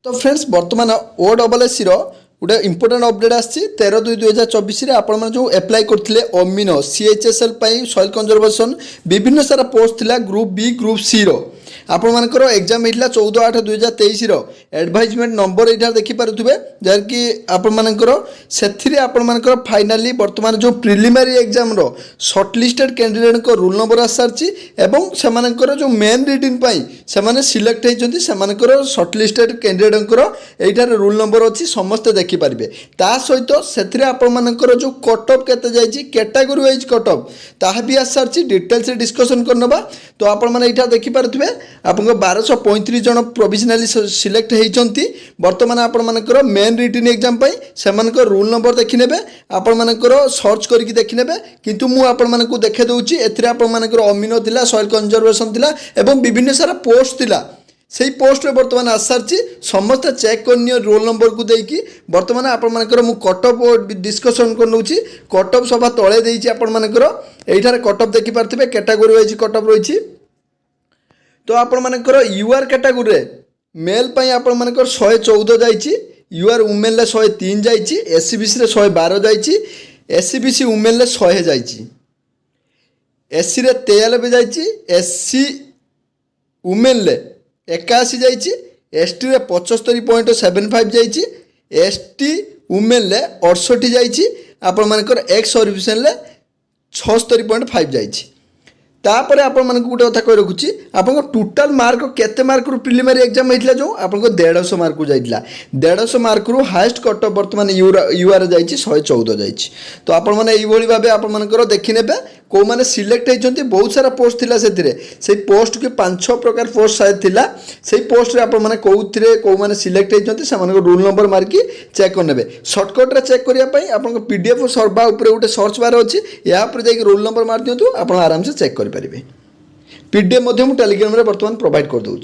तो फ्रेंड्स बर्तमान O double S गोटे इंपोर्टाट अपडेट आसी 13/2/2024 आपण जो एप्लाई करते अमीनो CHSL सॉइल कंजर्वेशन विभिन्न सारा पोस्ट थिला ग्रुप बी ग्रुप सी आपण मानकर एग्जाम होता 14/8/2023 एडभाइजमेंट नंबर यहाँ देखिपे जार कि आपण मानकर से आपण मानकर फाइनाली बर्तमान जो प्रिलिमिनरी एग्जाम रो शॉर्टलिस्टेड कैंडिडेट को रोल नंबर आस सारी एवं से जो मेन रिटिंग से सिलेक्ट होती से शॉर्टलिस्टेड कैंडिडेट यहाँ रोल नंबर अच्छी समस्ते देखिपारे ता सहित से आपण मानकर जो कट ऑफ केते जाइए कैटेगरी वाइज कट ऑफ ताहा भी आस सारी डिटेल्स डिस्कसन करनबा तो आपण माने यहाँ देखिपारे आपको 1235 जन प्रोविजनाली सिलेक्ट होती बर्तमान आपण मानकर मेन रिटिन एग्जाम से रोल नंबर देखने आपण मानकर सर्च करके देखने किंतु मु आपण मानक देखे दूची एथिरे आपण मानकर अमीनो थिला सॉइल कंजर्वेशन थिला एवं विभिन्न सारा पोस्ट थिला से पोस्ट में बर्तमान आस सारी समस्त चेक करनी रोल नंबर को देकी बर्तमान आपण मानकर मु कट ऑफ डिस्कसन कर कट ऑफ सभा तले देइची आपण मानकर एठारे कट ऑफ देखि पारथिबे कैटेगरी वाइज कट ऑफ रही तो आपण मानकर यूआर कैटेगरी मेल पाई आपण मानकर 114 जाइची यूआर वुमेन ले 103 जाइची एससीबीसी रे 112 जाइची एससीबीसी वुमेन ले 100 जाइची एससी रे 93 जाइची एससी वुमेन ले 81 जाइची एसटी रे 75.75 जाइची एसटी वुमेन ले 68 जाइची आपण मानकर एक्स सर्विसन ले 76.5 जाइची तापर आपण मानक गोटे कथा कहि रखुची आपन टोटल मार्क केते मार्क रु प्रिलिमिनरी एग्जाम होइतला जो आपन 150 मार्क रु जाइतला 150 मार्क रु हाईएस्ट कट ऑफ बर्तमान यूआर जाइची 114 जाइची तो आपण माने एई भली भाबे आपण मानकर देखि नेबे को माने सिलेक्ट होइचंती बहुत सारा पोस्ट थिला से पोस्ट के 5-6 प्रकार पोस्ट शायद थिला से पोस्ट रे आपण माने कोउथिरे को माने सिलेक्ट होइचंती से मानक रोल नंबर मार्की चेक कर नेबे शॉर्टकट रे चेक करिया पई आपण पीडीएफ सर्वा ऊपर गोटे सर्च बार अछि या ऊपर जाई रोल नंबर मार दियंतु आपण आराम से चेक करि परिबे पीडीएफ टेलीग्राम रे वर्तमान प्रोवाइड कर दूँ।